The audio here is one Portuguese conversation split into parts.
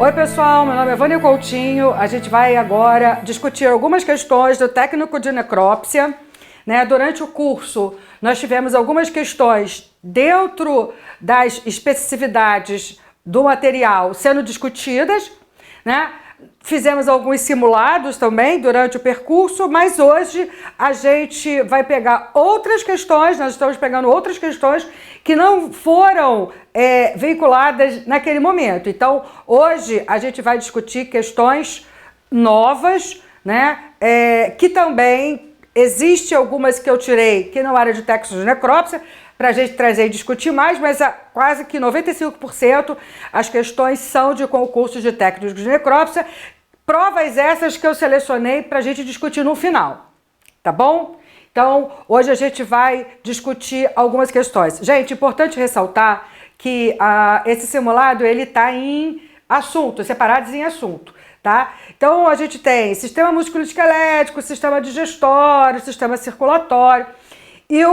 Oi pessoal, meu nome é Vânia Coutinho. A gente vai agora discutir algumas questões do técnico de necrópsia. Durante o curso nós tivemos algumas questões dentro das especificidades do material sendo discutidas, Fizemos alguns simulados também durante o percurso, mas hoje a gente vai pegar outras questões, nós estamos pegando outras questões que não foram veiculadas naquele momento. Então, hoje a gente vai discutir questões novas, que também existe algumas que eu tirei que não era de técnico de necrópsia, para a gente trazer e discutir mais, mas quase que 95% as questões são de concursos de técnicos de necrópsia, provas essas que eu selecionei para a gente discutir no final, tá bom? Então, hoje a gente vai discutir algumas questões. Gente, importante ressaltar que esse simulado, ele está em assuntos, separados em assunto, tá? Então, a gente tem sistema musculoesquelético, sistema digestório, sistema circulatório, e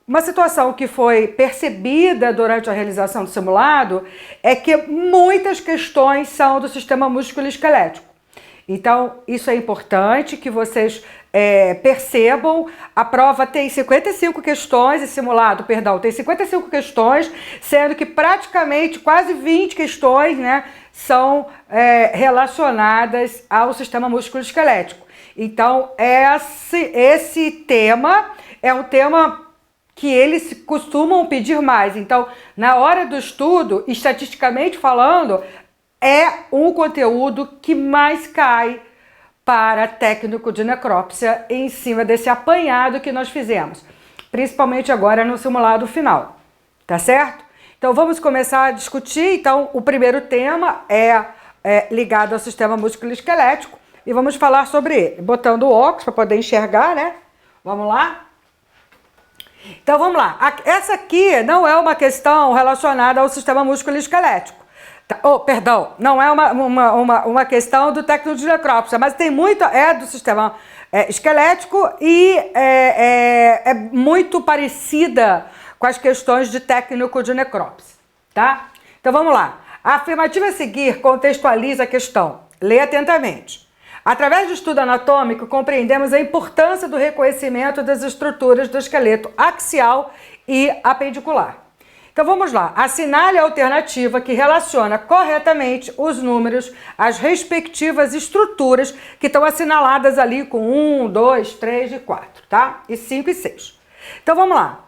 uma situação que foi percebida durante a realização do simulado é que muitas questões são do sistema musculoesquelético. Então, isso é importante que vocês percebam. A prova tem 55 questões, esse simulado, perdão, tem 55 questões, sendo que praticamente quase 20 questões, são relacionadas ao sistema musculoesquelético. Então, esse tema é um tema que eles costumam pedir mais. Então, na hora do estudo, estatisticamente falando, é um conteúdo que mais cai para técnico de necrópsia em cima desse apanhado que nós fizemos, principalmente agora no simulado final, tá certo? Então, vamos começar a discutir. Então, o primeiro tema é ligado ao sistema musculoesquelético e vamos falar sobre ele, botando o óculos para poder enxergar, Vamos lá? Então vamos lá, essa aqui não é uma questão relacionada ao sistema musculoesquelético, perdão, não é uma questão do técnico de necrópsia, mas tem muito, do sistema esquelético e é muito parecida com as questões de técnico de necrópsia, tá? Então vamos lá, a afirmativa a seguir contextualiza a questão, lê atentamente. Através do estudo anatômico, compreendemos a importância do reconhecimento das estruturas do esqueleto axial e apendicular. Então vamos lá. Assinale a alternativa que relaciona corretamente os números às respectivas estruturas que estão assinaladas ali com 1, 2, 3 e 4, tá? E 5 e 6. Então vamos lá.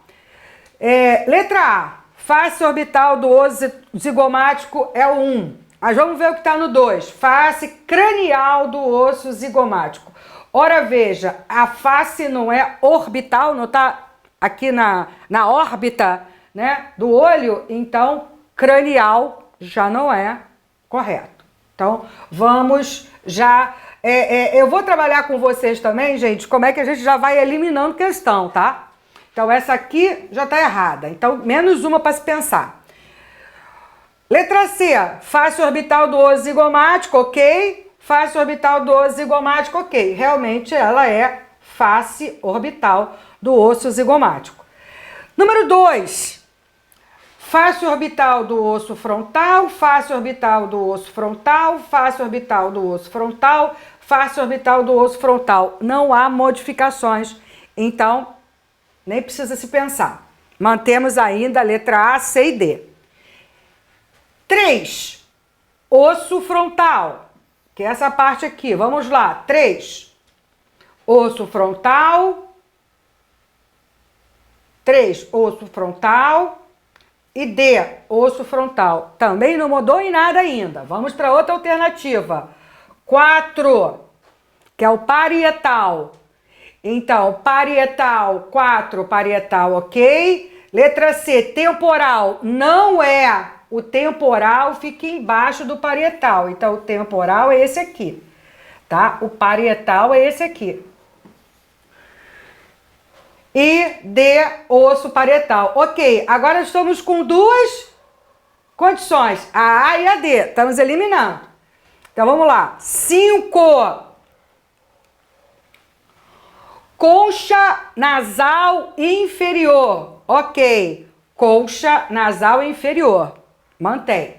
Letra A. Face orbital do osso zigomático é o 1. Mas vamos ver o que está no 2. Face cranial do osso zigomático. Ora, veja, a face não é orbital, não está aqui na órbita, do olho, então cranial já não é correto. Então, vamos já... eu vou trabalhar com vocês também, gente, como é que a gente já vai eliminando questão, tá? Então, essa aqui já está errada. Então, menos uma para se pensar. Letra C, face orbital do osso zigomático, ok? Face orbital do osso zigomático, ok. Realmente ela é face orbital do osso zigomático. Número 2, face orbital do osso frontal, face orbital do osso frontal, face orbital do osso frontal, face orbital do osso frontal. Não há modificações, então nem precisa se pensar. Mantemos ainda a letra A, C e D. 3, osso frontal, que é essa parte aqui. Vamos lá, 3, osso frontal, 3, osso frontal e D, osso frontal. Também não mudou em nada ainda. Vamos para outra alternativa. 4, que é o parietal. Então, parietal, 4, parietal, ok. Letra C, temporal, não é. O temporal fica embaixo do parietal. Então, o temporal é esse aqui, tá? O parietal é esse aqui. E D, osso parietal. Ok, agora estamos com duas condições, a A e a D. Estamos eliminando. Então, vamos lá. 5. Concha nasal inferior. Ok, concha nasal inferior. Mantém.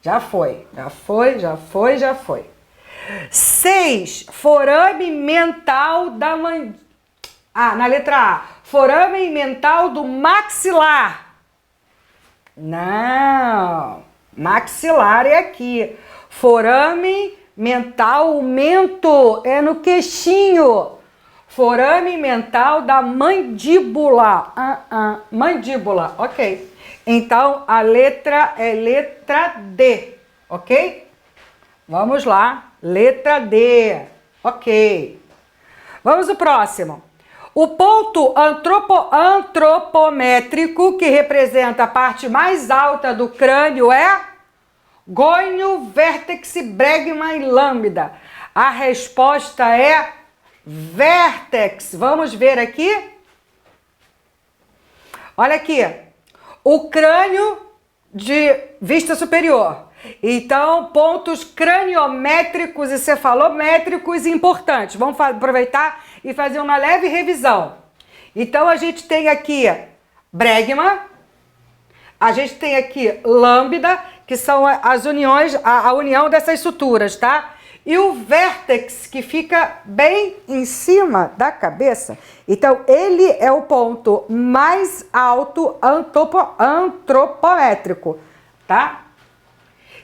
Já foi, já foi, já foi, já foi. 6, forame mental da na letra A, forame mental do maxilar. Não, maxilar é aqui. Forame mental, o mento é no queixinho. Forame mental da mandíbula. Mandíbula, ok. Então, a letra é letra D, ok? Vamos lá, letra D, ok. Vamos ao próximo. O ponto antropométrico, que representa a parte mais alta do crânio, é gônio, vértex, bregma e lambda. A resposta é vértex. Vamos ver aqui? Olha aqui. O crânio de vista superior. Então, pontos craniométricos e cefalométricos importantes. Vamos aproveitar e fazer uma leve revisão. Então, a gente tem aqui bregma, a gente tem aqui lambda, que são as uniões, a união dessas suturas, tá? E o vértex, que fica bem em cima da cabeça. Então, ele é o ponto mais alto antropométrico, tá?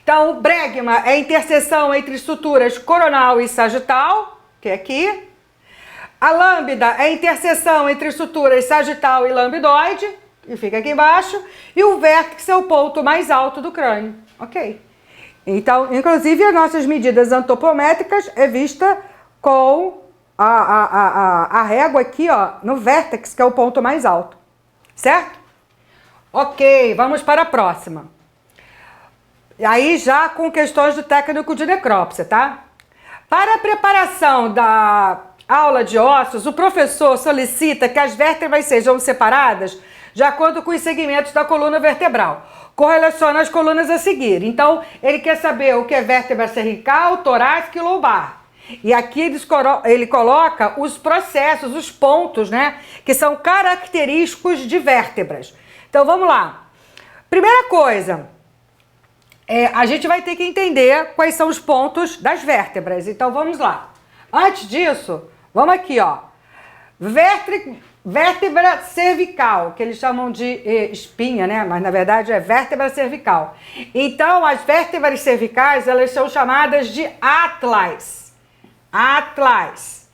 Então, o bregma é a interseção entre suturas coronal e sagital, que é aqui. A lambda é a interseção entre suturas sagital e lambdoide, que fica aqui embaixo. E o vértex é o ponto mais alto do crânio, ok? Então, inclusive, as nossas medidas antropométricas é vista com a régua aqui, ó, no vértex, que é o ponto mais alto, certo? Ok, vamos para a próxima. Aí já com questões do técnico de necrópsia, tá? Para a preparação da aula de ossos, o professor solicita que as vértebras sejam separadas de acordo com os segmentos da coluna vertebral. Correlaciona as colunas a seguir. Então, ele quer saber o que é vértebra cervical, torácica e lombar. E aqui ele coloca os processos, os pontos, né? Que são característicos de vértebras. Então, vamos lá. Primeira coisa, a gente vai ter que entender quais são os pontos das vértebras. Então, vamos lá. Antes disso, vamos aqui, ó. Vértebra cervical, que eles chamam de espinha, né? Mas na verdade é vértebra cervical. Então, as vértebras cervicais, elas são chamadas de atlas. Atlas,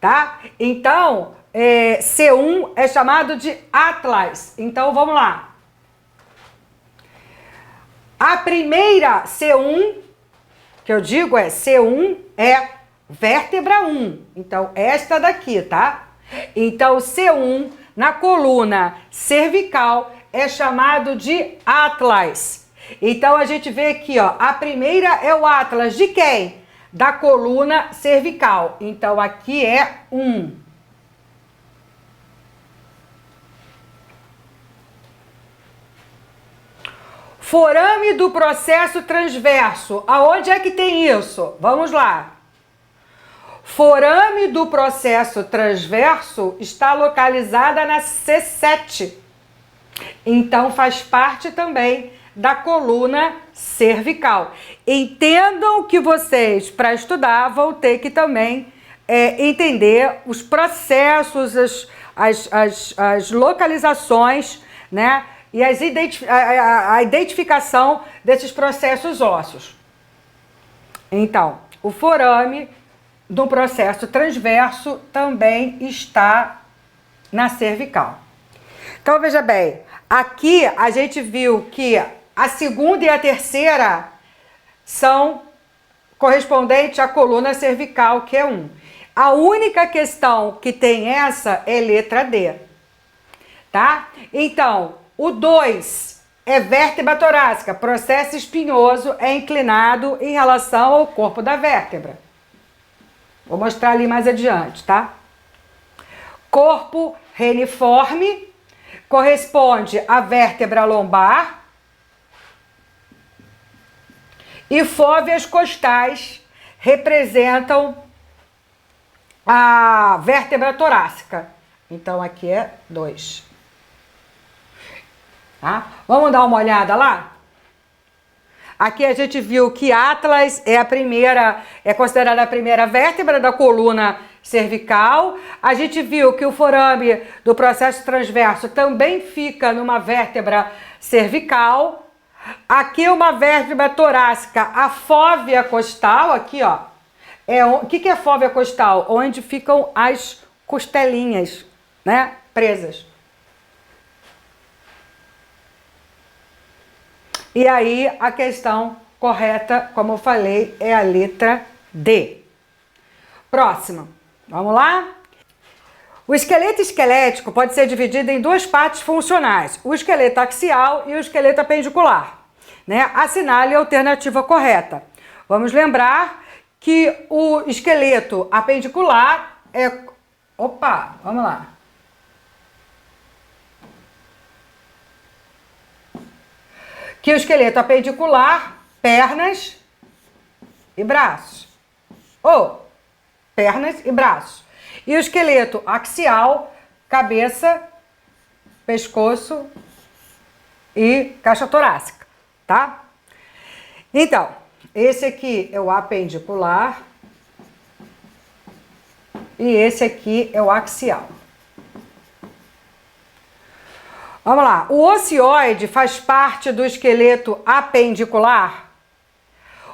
tá? Então, C1 é chamado de atlas. Então, vamos lá. A primeira C1, que eu digo C1, é vértebra 1. Então, esta daqui, tá? Então, C1 na coluna cervical é chamado de atlas. Então, a gente vê aqui, ó, a primeira é o atlas de quem? Da coluna cervical. Então, aqui é 1. Forame do processo transverso. Aonde é que tem isso? Vamos lá. Forame do processo transverso está localizada na C7. Então, faz parte também da coluna cervical. Entendam que vocês, para estudar, vão ter que também entender os processos, as localizações, né? E a identificação desses processos ósseos. Então, o forame do processo transverso também está na cervical. Então, veja bem, aqui a gente viu que a segunda e a terceira são correspondentes à coluna cervical, que é 1. A única questão que tem essa é letra D, tá? Então, o 2 é vértebra torácica, processo espinhoso é inclinado em relação ao corpo da vértebra. Vou mostrar ali mais adiante, tá? Corpo reniforme corresponde à vértebra lombar e fóveas costais representam a vértebra torácica. Então, aqui é 2. Tá? Vamos dar uma olhada lá? Aqui a gente viu que Atlas é considerada a primeira vértebra da coluna cervical. A gente viu que o forame do processo transverso também fica numa vértebra cervical. Aqui uma vértebra torácica, a fóvea costal, aqui ó. O que é fóvea costal? Onde ficam as costelinhas, né, presas. E aí a questão correta, como eu falei, é a letra D. Próxima. Vamos lá? O esqueleto esquelético pode ser dividido em duas partes funcionais, o esqueleto axial e o esqueleto apendicular, né? Assinale a alternativa correta. Vamos lembrar que o esqueleto apendicular é... Opa, vamos lá. Que o esqueleto apendicular, pernas e braços. Ou pernas e braços. E o esqueleto axial, cabeça, pescoço e caixa torácica, tá? Então, esse aqui é o apendicular e esse aqui é o axial. Vamos lá, o ocioide faz parte do esqueleto apendicular?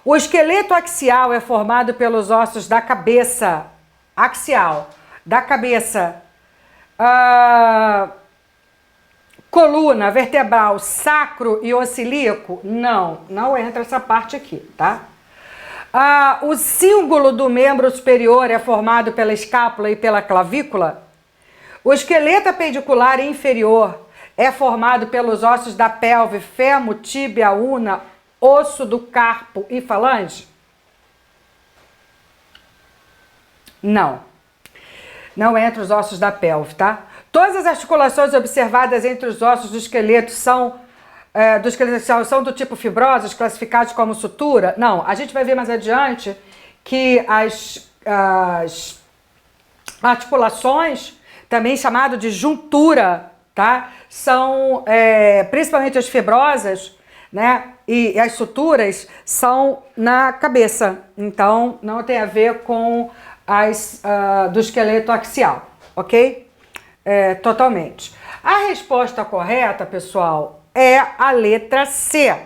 O esqueleto axial é formado pelos ossos da cabeça axial, da cabeça, coluna vertebral, sacro e ocilíaco? Não entra essa parte aqui, tá? O cíngulo do membro superior é formado pela escápula e pela clavícula? O esqueleto apendicular inferior é formado pelos ossos da pelve, fêmur, tíbia, una, osso do carpo e falange? Não entra os ossos da pelve, tá? Todas as articulações observadas entre os ossos do esqueleto são do tipo fibrosas, classificados como sutura? Não, a gente vai ver mais adiante que as articulações, também chamado de juntura, tá? São principalmente as fibrosas, né? E as suturas são na cabeça, então não tem a ver com as do esqueleto axial, ok? Totalmente. A resposta correta, pessoal, é a letra C.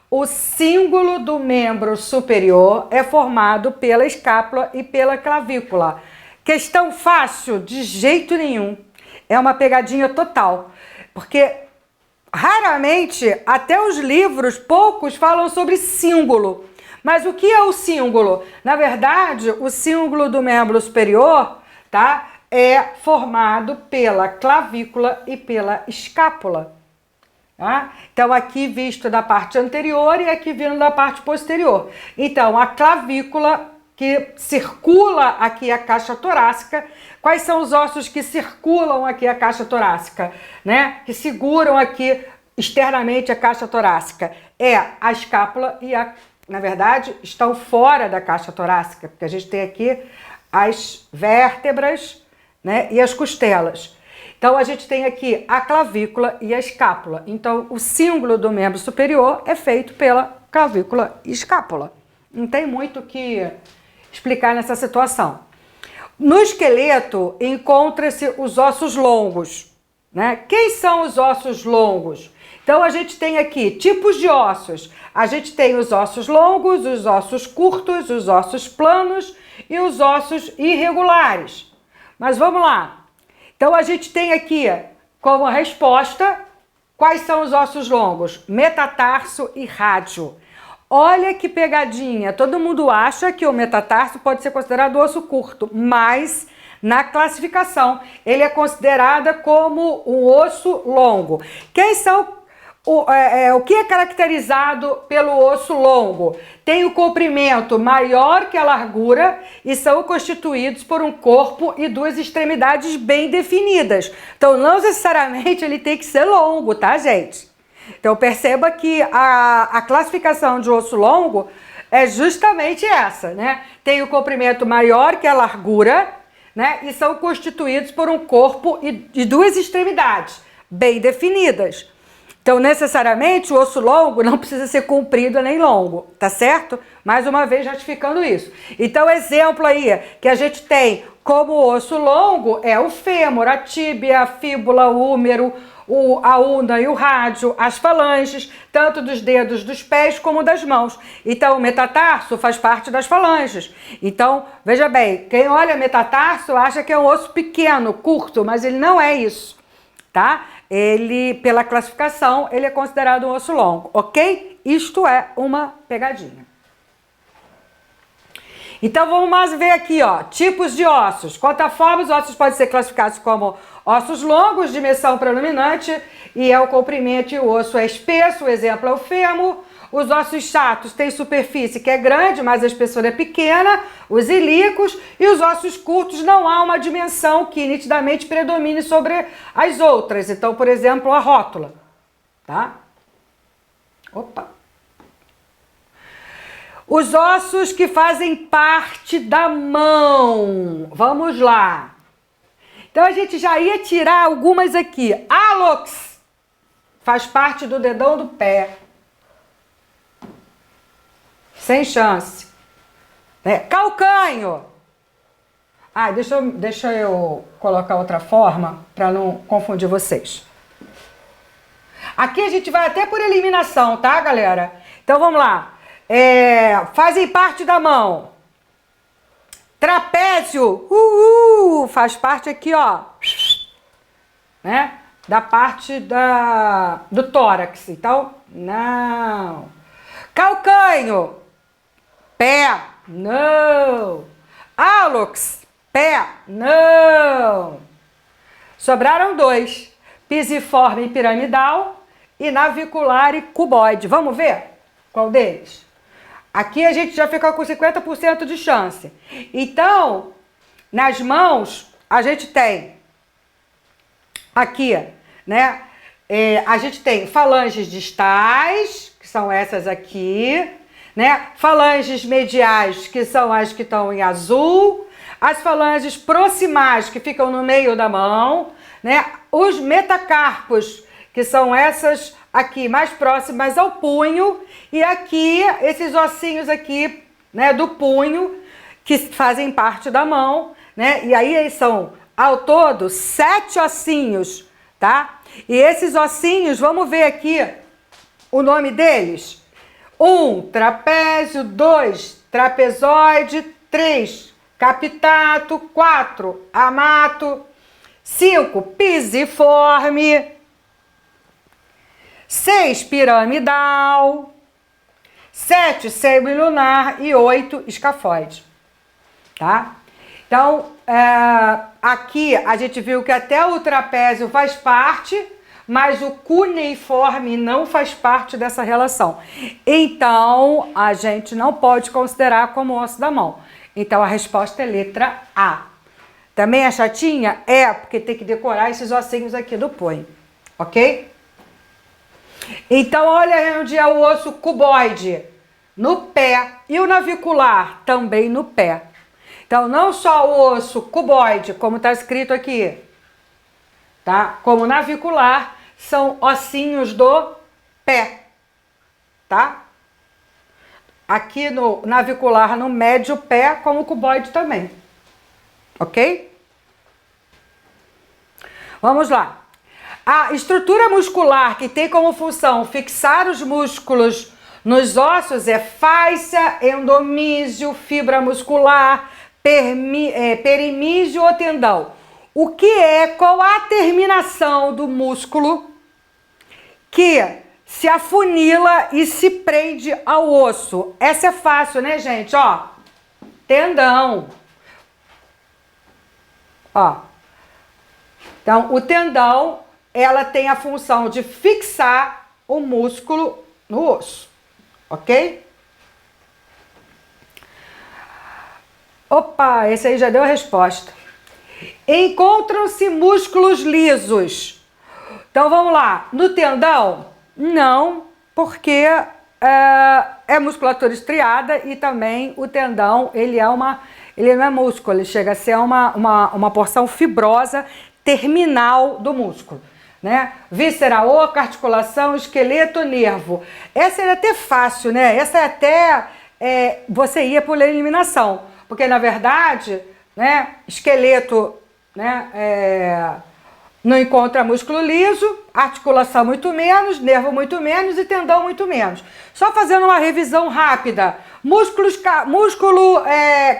O cíngulo do membro superior é formado pela escápula e pela clavícula. Questão fácil? De jeito nenhum. É uma pegadinha total, porque raramente, até os livros, poucos falam sobre cíngulo. Mas o que é o cíngulo? Na verdade, o cíngulo do membro superior, tá, é formado pela clavícula e pela escápula. Tá? Então, aqui visto da parte anterior e aqui vindo da parte posterior. Então, a clavícula que circula aqui a caixa torácica. Quais são os ossos que circulam aqui a caixa torácica, né? Que seguram aqui externamente a caixa torácica? É a escápula e na verdade, estão fora da caixa torácica, porque a gente tem aqui as vértebras, né, e as costelas. Então, a gente tem aqui a clavícula e a escápula. Então, o cíngulo do membro superior é feito pela clavícula e escápula. Não tem muito o que explicar nessa situação. No esqueleto, encontra-se os ossos longos, né? Quem são os ossos longos? Então, a gente tem aqui tipos de ossos. A gente tem os ossos longos, os ossos curtos, os ossos planos e os ossos irregulares. Mas vamos lá. Então, a gente tem aqui como resposta, quais são os ossos longos? Metatarso e rádio. Olha que pegadinha. Todo mundo acha que o metatarso pode ser considerado osso curto, mas na classificação ele é considerado como um osso longo. Quem são o que é caracterizado pelo osso longo? Tem o comprimento maior que a largura e são constituídos por um corpo e duas extremidades bem definidas. Então, não necessariamente ele tem que ser longo, tá, gente? Então, perceba que a classificação de osso longo é justamente essa, né? Tem o comprimento maior que a largura, né? E são constituídos por um corpo e duas extremidades bem definidas. Então, necessariamente, o osso longo não precisa ser comprido nem longo, tá certo? Mais uma vez, ratificando isso. Então, exemplo aí que a gente tem como osso longo é o fêmur, a tíbia, a fíbula, o húmero, a una e o rádio, as falanges, tanto dos dedos dos pés como das mãos. Então, o metatarso faz parte das falanges. Então, veja bem, quem olha metatarso acha que é um osso pequeno, curto, mas ele não é isso, tá? Ele, pela classificação, ele é considerado um osso longo, ok? Isto é uma pegadinha. Então vamos mais ver aqui, ó, tipos de ossos. Quanto forma, os ossos podem ser classificados como ossos longos, dimensão predominante, e é o comprimento e o osso é espesso, o exemplo é o fêmur. Os ossos chatos têm superfície que é grande, mas a espessura é pequena, os ilíacos, e os ossos curtos não há uma dimensão que nitidamente predomine sobre as outras. Então, por exemplo, a rótula, tá? Opa! Os ossos que fazem parte da mão. Vamos lá. Então, a gente já ia tirar algumas aqui. Hálux faz parte do dedão do pé. Sem chance. Calcânio. Deixa eu colocar outra forma para não confundir vocês. Aqui a gente vai até por eliminação, tá, galera? Então, vamos lá. Fazem parte da mão. Trapézio. Faz parte aqui, ó. Né? Da parte do tórax. Então, não. Calcânio. Pé, não. Hálux, pé, não. Sobraram dois. Pisiforme piramidal e navicular e cuboide. Vamos ver qual deles? Aqui a gente já fica com 50% de chance. Então, nas mãos, a gente tem aqui, né? A gente tem falanges distais, que são essas aqui, né? Falanges mediais, que são as que estão em azul, as falanges proximais, que ficam no meio da mão, né? Os metacarpos, que são essas aqui mais próximas ao punho, e aqui esses ossinhos aqui, né, do punho, que fazem parte da mão, né? E aí eles são, ao todo, 7 ossinhos, tá? E esses ossinhos, vamos ver aqui o nome deles. 1, trapézio. 2, trapezoide. 3, capitato. 4, amato. 5, pisiforme. 6, piramidal. 7, semilunar. E 8, escafoide. Tá? Então, aqui a gente viu que até o trapézio faz parte, mas o cuneiforme não faz parte dessa relação. Então, a gente não pode considerar como osso da mão. Então, a resposta é letra A. Também é chatinha? É, porque tem que decorar esses ossinhos aqui do punho, ok? Então, olha onde é o osso cuboide. No pé. E o navicular? Também no pé. Então, não só o osso cuboide, como está escrito aqui, tá? Como navicular, são ossinhos do pé, tá? Aqui no navicular, no médio pé, como o cuboide também, ok? Vamos lá. A estrutura muscular que tem como função fixar os músculos nos ossos é fáscia, endomísio, fibra muscular, perimísio ou tendão. O que é, qual a terminação do músculo que se afunila e se prende ao osso? Essa é fácil, né, gente? Ó, tendão. Ó. Então, o tendão, ela tem a função de fixar o músculo no osso, ok? Opa, esse aí já deu a resposta. Encontram-se músculos lisos. Então, vamos lá. No tendão? Não, porque é musculatura estriada e também o tendão, ele não é músculo, ele chega a ser uma porção fibrosa terminal do músculo. né? Víscera, oca, articulação, esqueleto, nervo. Essa era até fácil, né? Essa é até você ia por eliminação, porque na verdade, né, esqueleto, né, não encontra músculo liso, articulação muito menos, nervo muito menos e tendão muito menos. Só fazendo uma revisão rápida. Músculo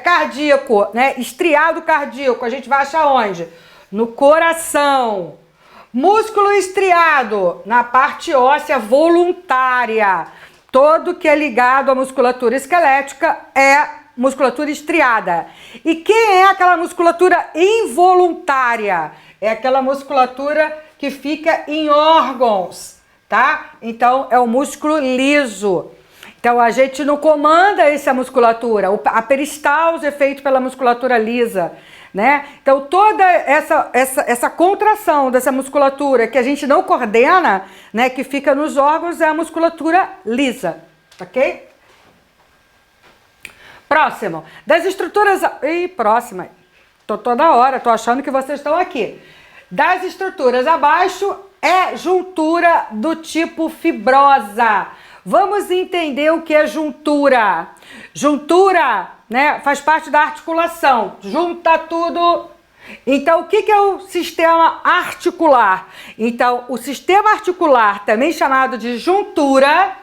cardíaco, né, estriado cardíaco, a gente vai achar onde? No coração. Músculo estriado, na parte óssea voluntária. Todo que é ligado à musculatura esquelética é musculatura estriada. E quem é aquela musculatura involuntária? É aquela musculatura que fica em órgãos, tá? Então, é o músculo liso. Então, a gente não comanda essa musculatura. A peristalse é feita pela musculatura lisa, né? Então, toda essa contração dessa musculatura que a gente não coordena, né, que fica nos órgãos, é a musculatura lisa, ok? Próximo. Das estruturas... próxima. Tô toda hora, tô achando que vocês estão aqui. Das estruturas abaixo é juntura do tipo fibrosa. Vamos entender o que é juntura. Juntura, né, faz parte da articulação. Junta tudo. Então, o que é o sistema articular? Então, o sistema articular, também chamado de juntura,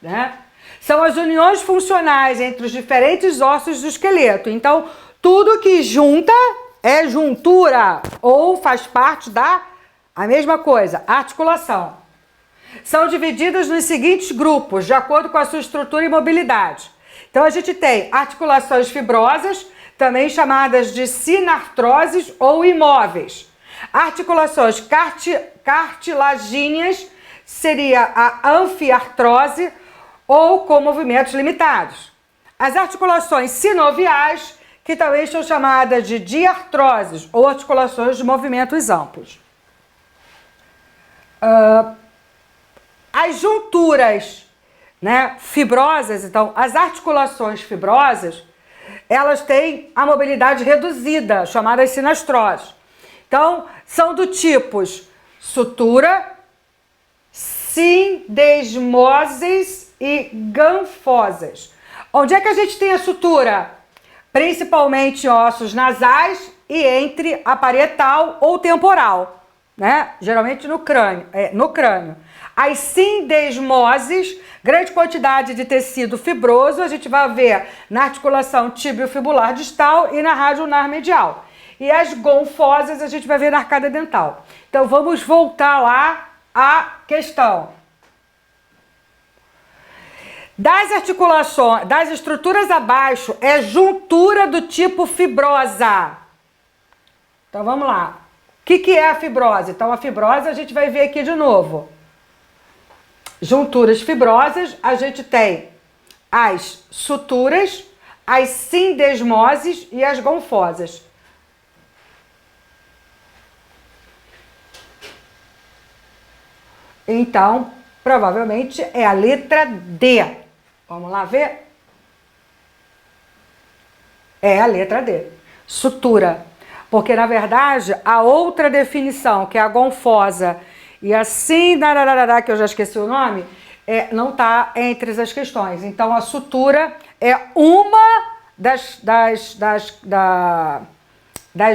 né, são as uniões funcionais entre os diferentes ossos do esqueleto. Então, tudo que junta é juntura ou faz parte a mesma coisa, articulação. São divididas nos seguintes grupos, de acordo com a sua estrutura e mobilidade. Então, a gente tem articulações fibrosas, também chamadas de sinartroses ou imóveis. Articulações cartilagíneas seria a anfiartrose ou com movimentos limitados. As articulações sinoviais, que também são chamadas de diartroses ou articulações de movimentos amplos. As junturas, né, fibrosas, então, as articulações fibrosas, elas têm a mobilidade reduzida, chamadas sinastroses. Então, são do tipos sutura, sindesmoses e ganfosas. Onde é que a gente tem a sutura? Principalmente em ossos nasais e entre a parietal ou temporal, né? Geralmente no crânio. As sindesmoses, grande quantidade de tecido fibroso, a gente vai ver na articulação tibio-fibular distal e na radioulnar medial. E as gonfosas a gente vai ver na arcada dental. Então vamos voltar lá à questão. Das articulações, das estruturas abaixo, é juntura do tipo fibrosa. Então vamos lá. O que é a fibrose? Então a fibrose a gente vai ver aqui de novo. Junturas fibrosas, a gente tem as suturas, as sindesmoses e as gonfosas. Então, provavelmente é a letra D. Vamos lá ver? É a letra D. Sutura. Porque, na verdade, a outra definição, que é a gonfosa e assim, que eu já esqueci o nome, não está entre as questões. Então, a sutura é uma das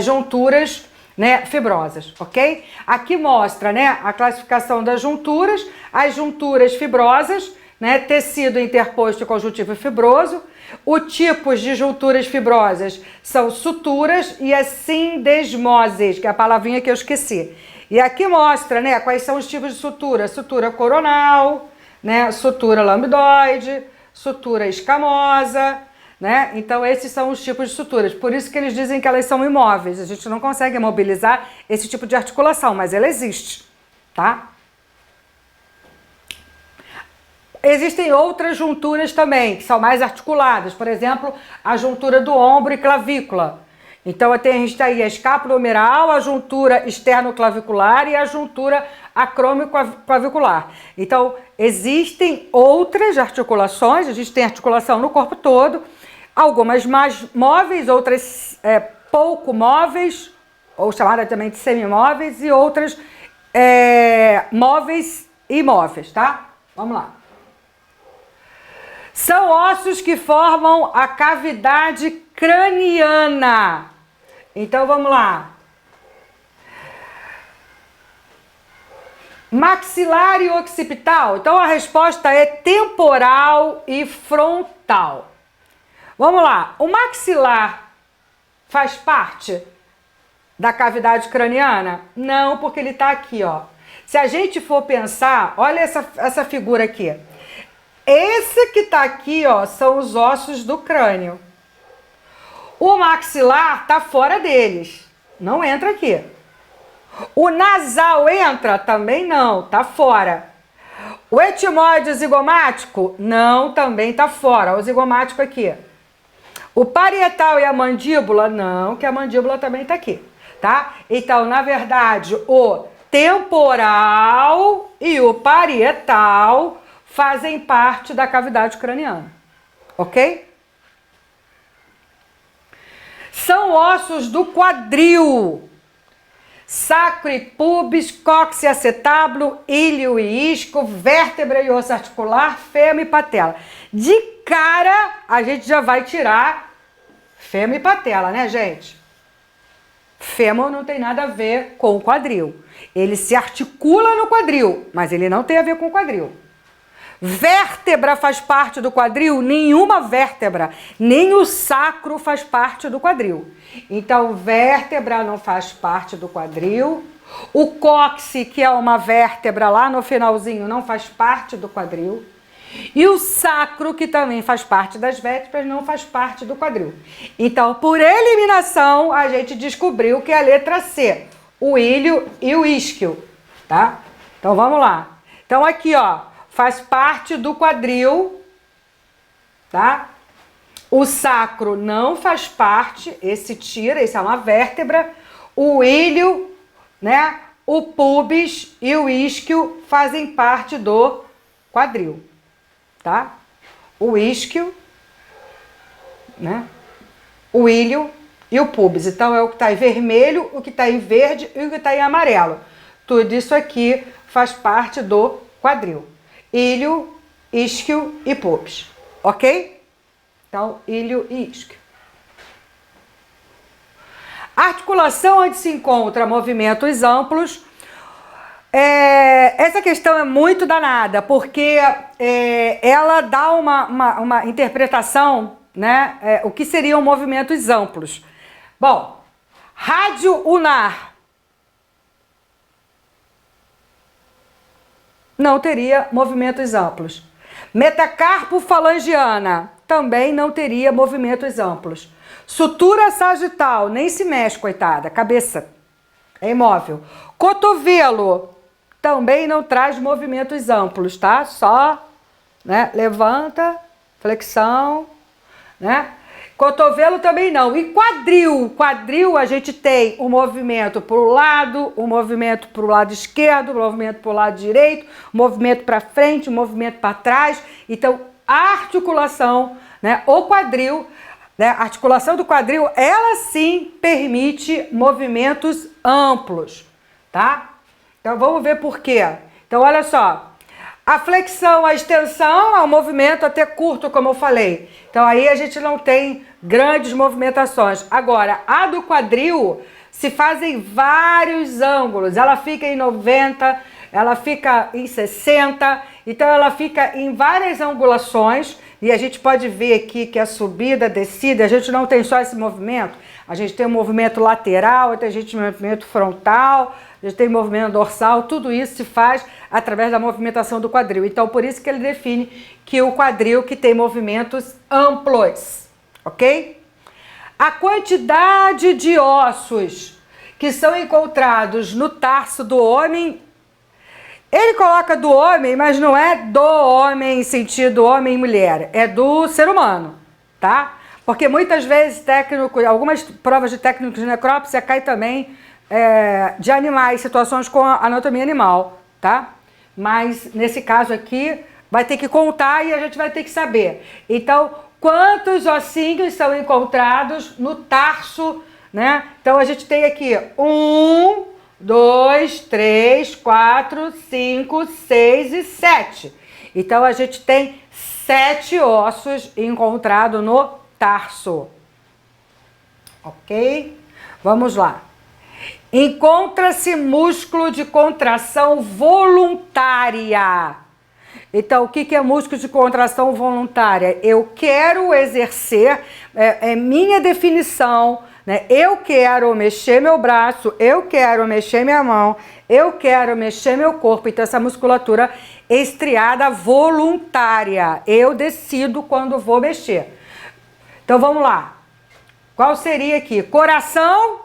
junturas, né, fibrosas, ok? Aqui mostra, né, a classificação das junturas, as junturas fibrosas, né, tecido interposto e conjuntivo fibroso. Os tipos de junturas fibrosas são suturas e as sindesmoses, que é a palavrinha que eu esqueci. E aqui mostra, né, quais são os tipos de sutura. Sutura coronal, né, sutura lambdoide, sutura escamosa, né? Então esses são os tipos de suturas. Por isso que eles dizem que elas são imóveis. A gente não consegue mobilizar esse tipo de articulação, mas ela existe, tá? Existem outras junturas também, que são mais articuladas. Por exemplo, a juntura do ombro e clavícula. Então, a gente tem aí a escápula humeral, a juntura externo-clavicular e a juntura acrômio-clavicular. Então, existem outras articulações, a gente tem articulação no corpo todo, algumas mais móveis, outras pouco móveis, ou chamadas também de semimóveis, e outras móveis e imóveis, tá? Vamos lá. São ossos que formam a cavidade craniana. Então, vamos lá. Maxilar e occipital. Então, a resposta é temporal e frontal. Vamos lá. O maxilar faz parte da cavidade craniana? Não, porque ele está aqui, ó. Se a gente for pensar, olha essa figura aqui. Esse que está aqui, ó, são os ossos do crânio. O maxilar está fora deles, não entra aqui. O nasal entra? Também não, está fora. O etimoide zigomático? Não, também está fora. O zigomático aqui. O parietal e a mandíbula? Não, que a mandíbula também está aqui, tá? Então, na verdade, o temporal e o parietal fazem parte da cavidade craniana, ok? São ossos do quadril: sacro e pubis, cóccix e acetábulo, ilho e isco, vértebra e osso articular, fêmur e patela. De cara, a gente já vai tirar fêmur e patela, né, gente? Fêmur não tem nada a ver com o quadril. Ele se articula no quadril, mas ele não tem a ver com o quadril. Vértebra faz parte do quadril? Nenhuma vértebra, nem o sacro faz parte do quadril. Então, vértebra não faz parte do quadril. O cóccix, que é uma vértebra lá no finalzinho, não faz parte do quadril. E o sacro, que também faz parte das vértebras, não faz parte do quadril. Então, por eliminação, a gente descobriu que é a letra C, o ilho e o isquio, tá? Então, vamos lá. Então, aqui, ó, faz parte do quadril, tá? O sacro não faz parte, esse tira, esse é uma vértebra. O ilho, né? O pubis e o isquio fazem parte do quadril, tá? O isquio, né? O ilho e o pubis. Então, é o que está em vermelho, o que está em verde e o que está em amarelo. Tudo isso aqui faz parte do quadril. Ilho, isquio e pubis, ok? Então, ilho e isquio. Articulação onde se encontra movimentos amplos. Essa questão é muito danada, porque ela dá uma interpretação, né? O que seriam movimentos amplos. Bom, rádio ulnar não teria movimentos amplos. Metacarpo falangiana também não teria movimentos amplos. Sutura sagital, nem se mexe, coitada, cabeça é imóvel. Cotovelo também não traz movimentos amplos, tá? Só, né, levanta, flexão, né? Cotovelo também não. E quadril? Quadril a gente tem o movimento para o lado, o movimento para o lado esquerdo, o movimento para o lado direito, o movimento para frente, o movimento para trás. Então, a articulação, né, o quadril, né, a articulação do quadril, ela sim permite movimentos amplos, tá? Então, vamos ver por quê. Então, olha só. A flexão, a extensão é um movimento até curto, como eu falei. Então, aí a gente não tem grandes movimentações. Agora, a do quadril se fazem vários ângulos. Ela fica em 90, ela fica em 60. Então, ela fica em várias angulações. E a gente pode ver aqui que a subida, a descida, a gente não tem só esse movimento. A gente tem um movimento lateral, a gente tem um movimento frontal, a gente tem movimento dorsal, tudo isso se faz através da movimentação do quadril. Então, por isso que ele define que o quadril que tem movimentos amplos, ok? A quantidade de ossos que são encontrados no tarso do homem, ele coloca do homem, mas não é do homem em sentido homem e mulher, é do ser humano, tá? Porque muitas vezes algumas provas de técnico de necrópsia cai também de animais, situações com anatomia animal, tá? Mas nesse caso aqui vai ter que contar e a gente vai ter que saber. Então, quantos ossinhos são encontrados no tarso, né? Então a gente tem aqui 1, 2, 3, 4, 5, 6 e 7. Então, a gente tem 7 ossos encontrados no tarso. Ok? Vamos lá. Encontra-se músculo de contração voluntária. Então, o que é músculo de contração voluntária? Eu quero exercer, é minha definição, né? Eu quero mexer meu braço, eu quero mexer minha mão, eu quero mexer meu corpo. Então, essa musculatura estriada voluntária. Eu decido quando vou mexer. Então, vamos lá. Qual seria aqui? Coração,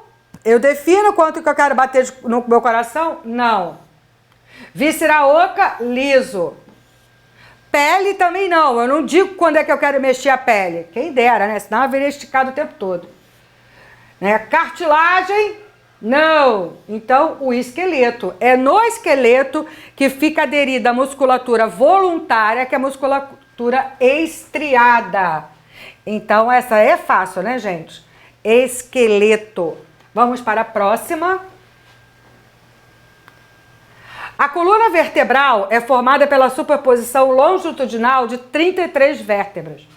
eu defino quanto que eu quero bater no meu coração? Não. Víscera oca, liso. Pele também não, eu não digo quando é que eu quero mexer a pele. Quem dera, né? Senão eu viria esticado o tempo todo. Né? Cartilagem, não. Então, o esqueleto. É no esqueleto que fica aderida a musculatura voluntária, que é a musculatura estriada. Então, essa é fácil, né, gente? Esqueleto. Vamos para a próxima. A coluna vertebral é formada pela superposição longitudinal de 33 vértebras,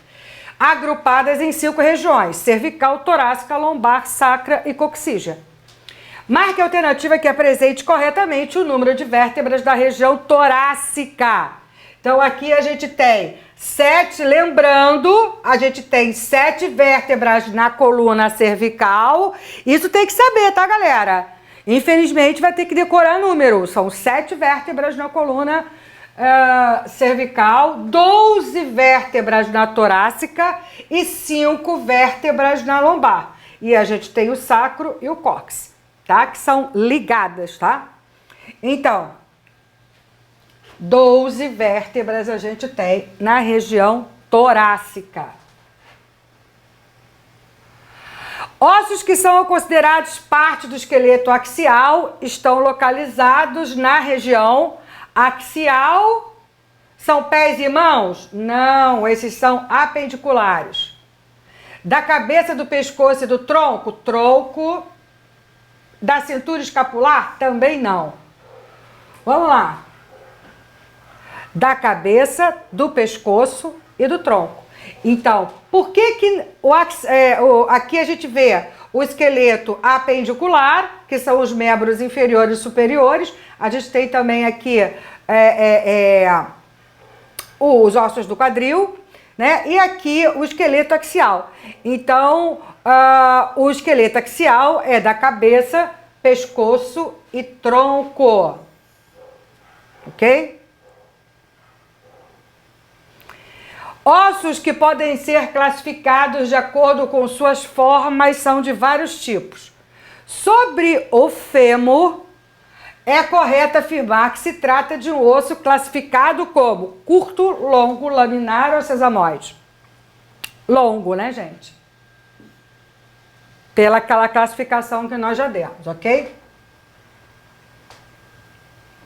agrupadas em 5 regiões: cervical, torácica, lombar, sacra e coxígea. Marque a alternativa que apresente corretamente o número de vértebras da região torácica. Então, aqui a gente tem 7, lembrando, a gente tem 7 vértebras na coluna cervical. Isso tem que saber, tá, galera? Infelizmente, vai ter que decorar número. São 7 vértebras na coluna cervical, 12 vértebras na torácica e 5 vértebras na lombar. E a gente tem o sacro e o cóccix, tá? Que são ligadas, tá? Então, 12 vértebras a gente tem na região torácica. Ossos que são considerados parte do esqueleto axial estão localizados na região axial. São pés e mãos? Não, esses são apendiculares. Da cabeça, do pescoço e do tronco? Tronco. Da cintura escapular? Também não. Vamos lá. Da cabeça, do pescoço e do tronco. Então, por que aqui a gente vê o esqueleto apendicular, que são os membros inferiores e superiores. A gente tem também aqui os ossos do quadril, né? E aqui o esqueleto axial. Então, o esqueleto axial é da cabeça, pescoço e tronco. Ok? Ossos que podem ser classificados de acordo com suas formas são de vários tipos. Sobre o fêmur, é correto afirmar que se trata de um osso classificado como curto, longo, laminar ou sesamoide. Longo, né, gente? Pela aquela classificação que nós já demos, ok?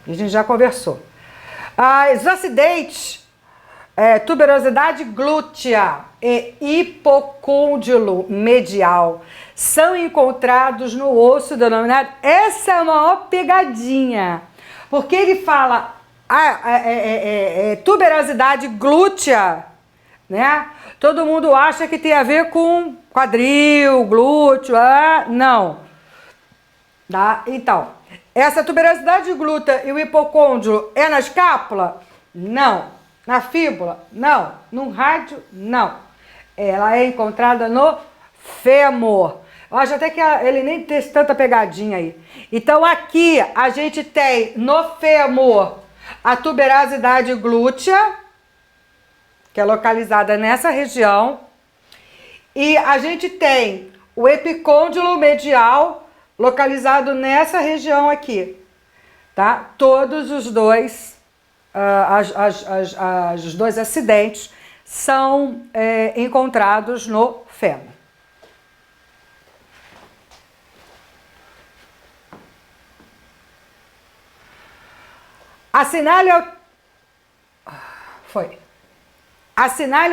A gente já conversou. Os acidentes, tuberosidade glútea e hipocôndilo medial são encontrados no osso denominado. Essa é a maior pegadinha, porque ele fala tuberosidade glútea, né? Todo mundo acha que tem a ver com quadril, glúteo, não. Tá? Então, essa tuberosidade glútea e o hipocôndilo é na escápula? Não. Na fíbula? Não. No rádio? Não. Ela é encontrada no fêmur. Eu acho até que ele nem tem tanta pegadinha aí. Então, aqui a gente tem no fêmur a tuberosidade glútea, que é localizada nessa região. E a gente tem o epicôndilo medial, localizado nessa região aqui. Tá? Todos os dois... os dois acidentes são encontrados no fêmur. Assinale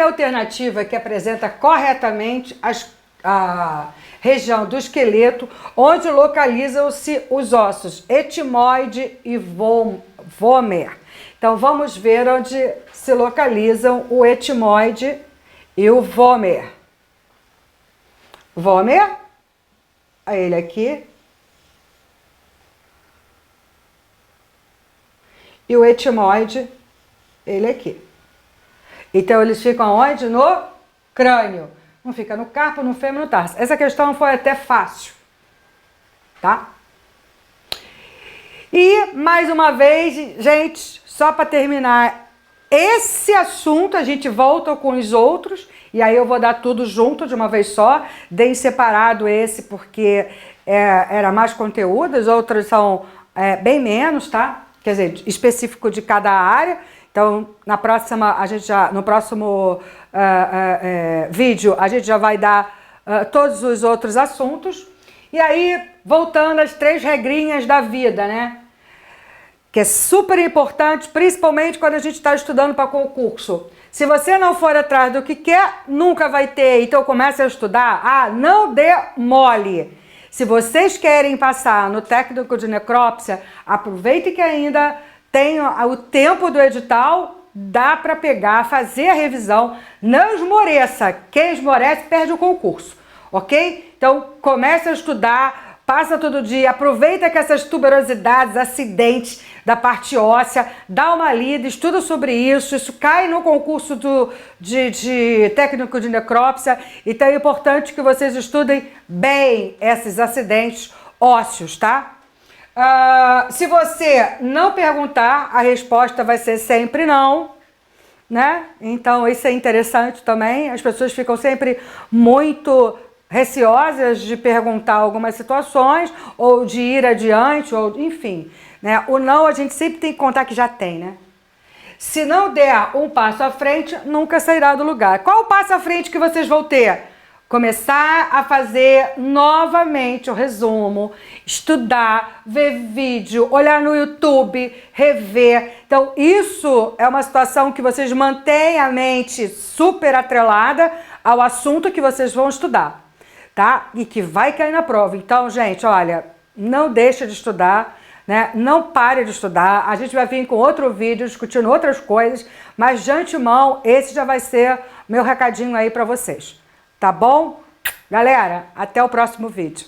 a alternativa que apresenta corretamente as a região do esqueleto, onde localizam-se os ossos etimoide e vômer. Então, vamos ver onde se localizam o etimoide e o vômer. Vômer, ele aqui. E o etimoide, ele aqui. Então, eles ficam onde? No crânio. Não fica no carpo, no fêmur, no tarso. Essa questão foi até fácil, tá? E, mais uma vez, gente, só para terminar esse assunto, a gente volta com os outros, e aí eu vou dar tudo junto de uma vez só. Dei separado esse porque era mais conteúdo, os outros são bem menos, tá? Quer dizer, específico de cada área. Então, no próximo vídeo, a gente já vai dar todos os outros assuntos. E aí, voltando às 3 regrinhas da vida, né? Que é super importante, principalmente quando a gente está estudando para concurso. Se você não for atrás do que quer, nunca vai ter. Então, comece a estudar. Não dê mole. Se vocês querem passar no técnico de necrópsia, aproveite que ainda tem o tempo do edital, dá para pegar, fazer a revisão, não esmoreça. Quem esmorece perde o concurso, ok? Então comece a estudar, passa todo dia, aproveita que essas tuberosidades, acidentes da parte óssea, dá uma lida, estuda sobre isso cai no concurso de técnico de necrópsia, então é importante que vocês estudem bem esses acidentes ósseos, tá? Se você não perguntar, a resposta vai ser sempre não, né? Então isso é interessante também. As pessoas ficam sempre muito receosas de perguntar algumas situações ou de ir adiante, ou enfim, né? O não a gente sempre tem que contar que já tem, né? Se não der um passo à frente, nunca sairá do lugar. Qual o passo à frente que vocês vão ter? Começar a fazer novamente o resumo, estudar, ver vídeo, olhar no YouTube, rever. Então, isso é uma situação que vocês mantêm a mente super atrelada ao assunto que vocês vão estudar, tá? E que vai cair na prova. Então, gente, olha, não deixa de estudar, né? Não pare de estudar. A gente vai vir com outro vídeo discutindo outras coisas, mas de antemão, esse já vai ser meu recadinho aí para vocês. Tá bom? Galera, até o próximo vídeo.